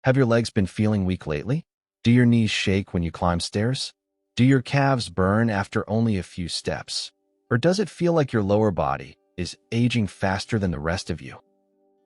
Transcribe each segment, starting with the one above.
Have your legs been feeling weak lately? Do your knees shake when you climb stairs? Do your calves burn after only a few steps? Or does it feel like your lower body is aging faster than the rest of you?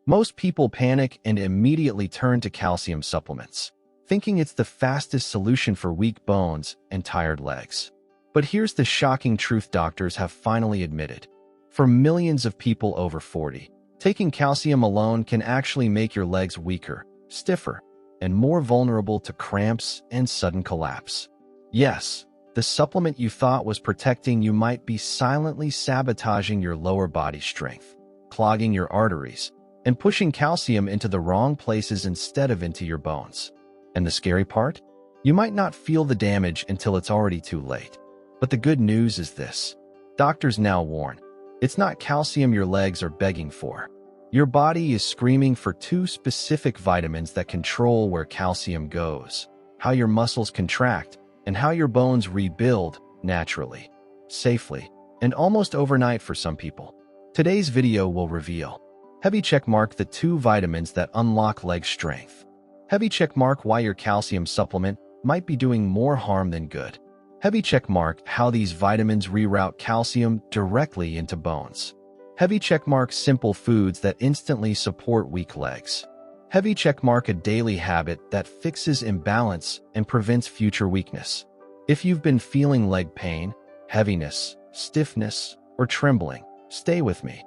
Most people panic and immediately turn to calcium supplements, thinking it's the fastest solution for weak bones and tired legs. But here's the shocking truth doctors have finally admitted. For millions of people over 40, taking calcium alone can actually make your legs weaker, stiffer, and more vulnerable to cramps and sudden collapse. Yes, the supplement you thought was protecting you might be silently sabotaging your lower body strength, clogging your arteries, and pushing calcium into the wrong places instead of into your bones. And the scary part? You might not feel the damage until it's already too late. But the good news is this. Doctors now warn, it's not calcium your legs are begging for. Your body is screaming for two specific vitamins that control where calcium goes, how your muscles contract, and how your bones rebuild naturally, safely, and almost overnight for some people. Today's video will reveal heavy checkmark the two vitamins that unlock leg strength. Heavy checkmark why your calcium supplement might be doing more harm than good. Heavy checkmark how these vitamins reroute calcium directly into bones. Heavy checkmark simple foods that instantly support weak legs. Heavy checkmark a daily habit that fixes imbalance and prevents future weakness. If you've been feeling leg pain, heaviness, stiffness, or trembling, stay with me.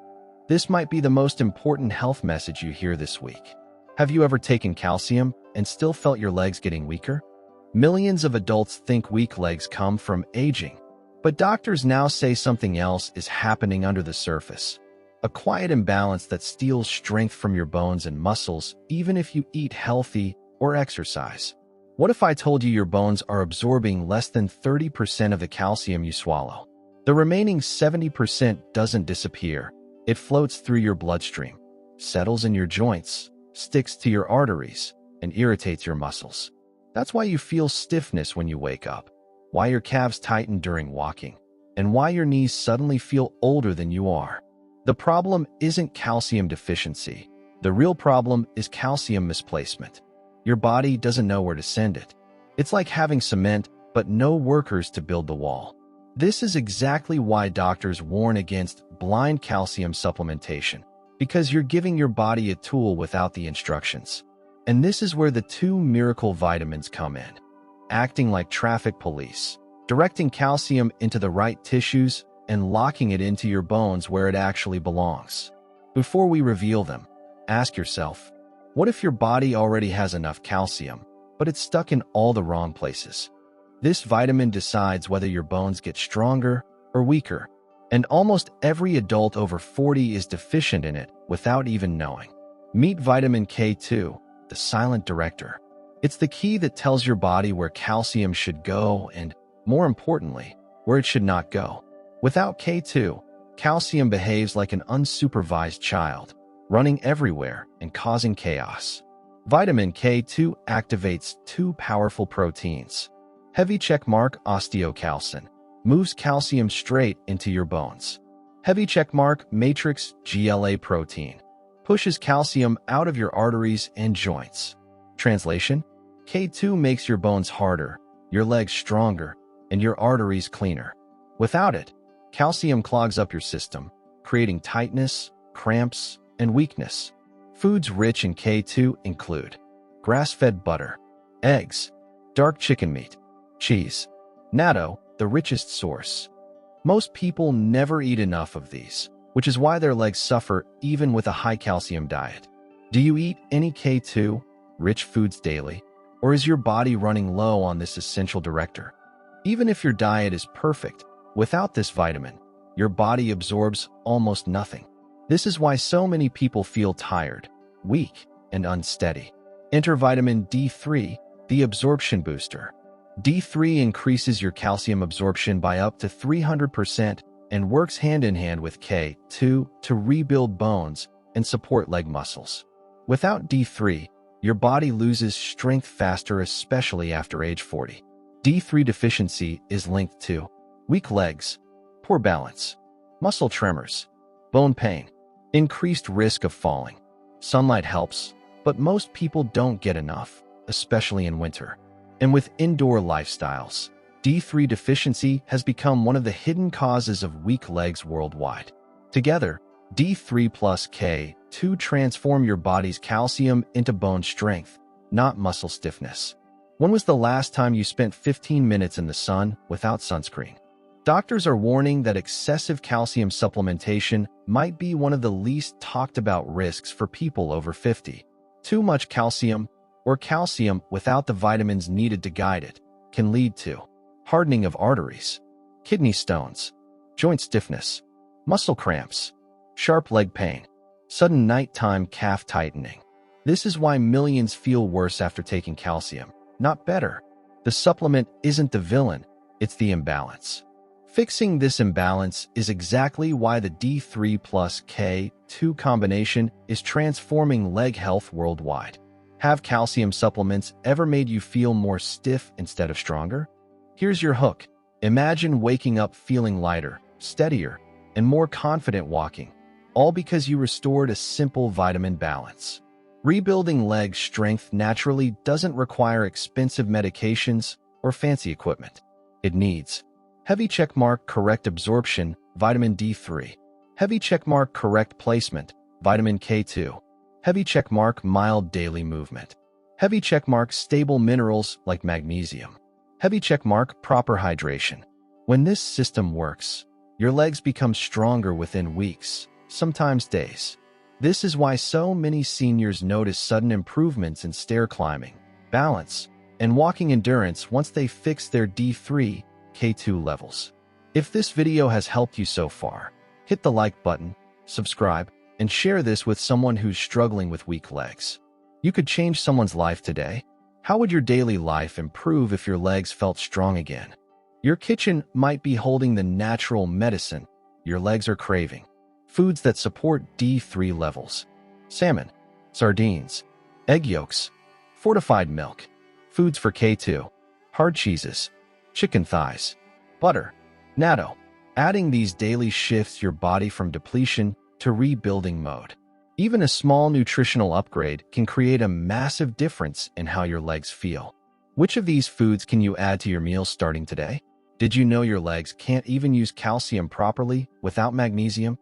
This might be the most important health message you hear this week. Have you ever taken calcium and still felt your legs getting weaker? Millions of adults think weak legs come from aging, but doctors now say something else is happening under the surface. A quiet imbalance that steals strength from your bones and muscles even if you eat healthy or exercise. What if I told you your bones are absorbing less than 30% of the calcium you swallow? The remaining 70% doesn't disappear. It floats through your bloodstream, settles in your joints, sticks to your arteries, and irritates your muscles. That's why you feel stiffness when you wake up, why your calves tighten during walking, and why your knees suddenly feel older than you are. The problem isn't calcium deficiency. The real problem is calcium misplacement. Your body doesn't know where to send it. It's like having cement, but no workers to build the wall. This is exactly why doctors warn against blind calcium supplementation, because you're giving your body a tool without the instructions. And this is where the two miracle vitamins come in, acting like traffic police, directing calcium into the right tissues and locking it into your bones where it actually belongs. Before we reveal them, ask yourself, what if your body already has enough calcium, but it's stuck in all the wrong places? This vitamin decides whether your bones get stronger or weaker, and almost every adult over 40 is deficient in it without even knowing. Meet vitamin K2, the silent director. It's the key that tells your body where calcium should go and, more importantly, where it should not go. Without K2, calcium behaves like an unsupervised child, running everywhere and causing chaos. Vitamin K2 activates two powerful proteins. Heavy checkmark osteocalcin moves calcium straight into your bones. Heavy checkmark matrix GLA protein pushes calcium out of your arteries and joints. Translation: K2 makes your bones harder, your legs stronger, and your arteries cleaner. Without it, calcium clogs up your system, creating tightness, cramps, and weakness. Foods rich in K2 include grass-fed butter, eggs, dark chicken meat, cheese, natto, the richest source. Most people never eat enough of these, which is why their legs suffer even with a high-calcium diet. Do you eat any K2 rich foods daily, or is your body running low on this essential director? Even if your diet is perfect, without this vitamin, your body absorbs almost nothing. This is why so many people feel tired, weak, and unsteady. Enter vitamin D3, the absorption booster. D3 increases your calcium absorption by up to 300% and works hand-in-hand with K2 to rebuild bones and support leg muscles. Without D3, your body loses strength faster, especially after age 40. D3 deficiency is linked to weak legs, poor balance, muscle tremors, bone pain, increased risk of falling. Sunlight helps, but most people don't get enough, especially in winter. And with indoor lifestyles, D3 deficiency has become one of the hidden causes of weak legs worldwide. Together, D3 plus K2 transform your body's calcium into bone strength, not muscle stiffness. When was the last time you spent 15 minutes in the sun without sunscreen? Doctors are warning that excessive calcium supplementation might be one of the least talked about risks for people over 50. Too much calcium, or calcium without the vitamins needed to guide it, can lead to hardening of arteries, kidney stones, joint stiffness, muscle cramps, sharp leg pain, sudden nighttime calf tightening. This is why millions feel worse after taking calcium, not better. The supplement isn't the villain, it's the imbalance. Fixing this imbalance is exactly why the D3 plus K2 combination is transforming leg health worldwide. Have calcium supplements ever made you feel more stiff instead of stronger? Here's your hook. Imagine waking up feeling lighter, steadier, and more confident walking, all because you restored a simple vitamin balance. Rebuilding leg strength naturally doesn't require expensive medications or fancy equipment. It needs heavy checkmark correct absorption, vitamin D3. Heavy checkmark correct placement, vitamin K2. Heavy checkmark mild daily movement. Heavy checkmark stable minerals like magnesium. Heavy checkmark proper hydration. When this system works, your legs become stronger within weeks, sometimes days. This is why so many seniors notice sudden improvements in stair climbing, balance, and walking endurance once they fix their D3, K2 levels. If this video has helped you so far, hit the like button, subscribe, and share this with someone who's struggling with weak legs. You could change someone's life today. How would your daily life improve if your legs felt strong again? Your kitchen might be holding the natural medicine your legs are craving. Foods that support D3 levels: salmon, sardines, egg yolks, fortified milk. Foods for K2: hard cheeses, chicken thighs, butter, natto. Adding these daily shifts your body from depletion to rebuilding mode. Even a small nutritional upgrade can create a massive difference in how your legs feel. Which of these foods can you add to your meals starting today? Did you know your legs can't even use calcium properly without magnesium?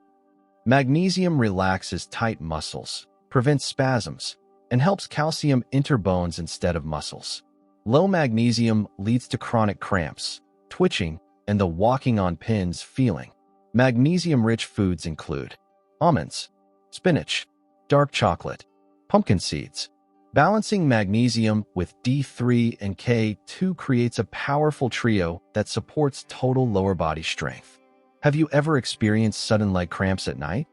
Magnesium relaxes tight muscles, prevents spasms, and helps calcium enter bones instead of muscles. Low magnesium leads to chronic cramps, twitching, and the walking on pins feeling. Magnesium-rich foods include almonds, spinach, dark chocolate, pumpkin seeds. Balancing magnesium with D3 and K2 creates a powerful trio that supports total lower body strength. Have you ever experienced sudden leg cramps at night?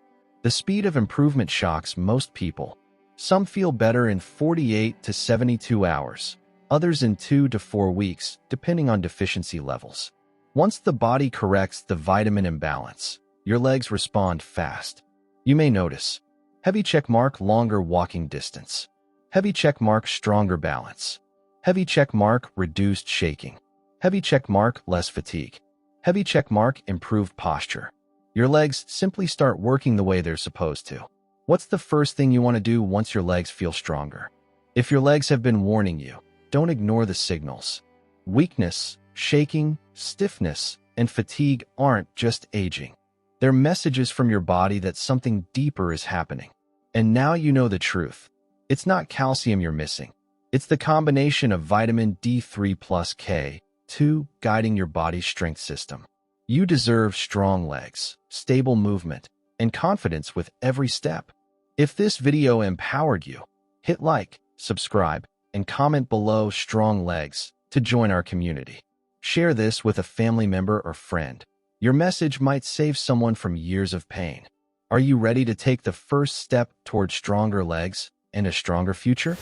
The speed of improvement shocks most people. Some feel better in 48 to 72 hours, others in 2 to 4 weeks, depending on deficiency levels. Once the body corrects the vitamin imbalance, your legs respond fast. You may notice heavy checkmark longer walking distance, heavy checkmark stronger balance, heavy checkmark reduced shaking, heavy checkmark less fatigue, heavy checkmark improved posture. Your legs simply start working the way they're supposed to. What's the first thing you want to do once your legs feel stronger? If your legs have been warning you, don't ignore the signals. Weakness, shaking, stiffness, and fatigue aren't just aging. They're messages from your body that something deeper is happening. And now you know the truth. It's not calcium you're missing. It's the combination of vitamin D3 plus K2 guiding your body's strength system. You deserve strong legs, stable movement, and confidence with every step. If this video empowered you, hit like, subscribe, and comment below strong legs to join our community. Share this with a family member or friend. Your message might save someone from years of pain. Are you ready to take the first step toward stronger legs and a stronger future?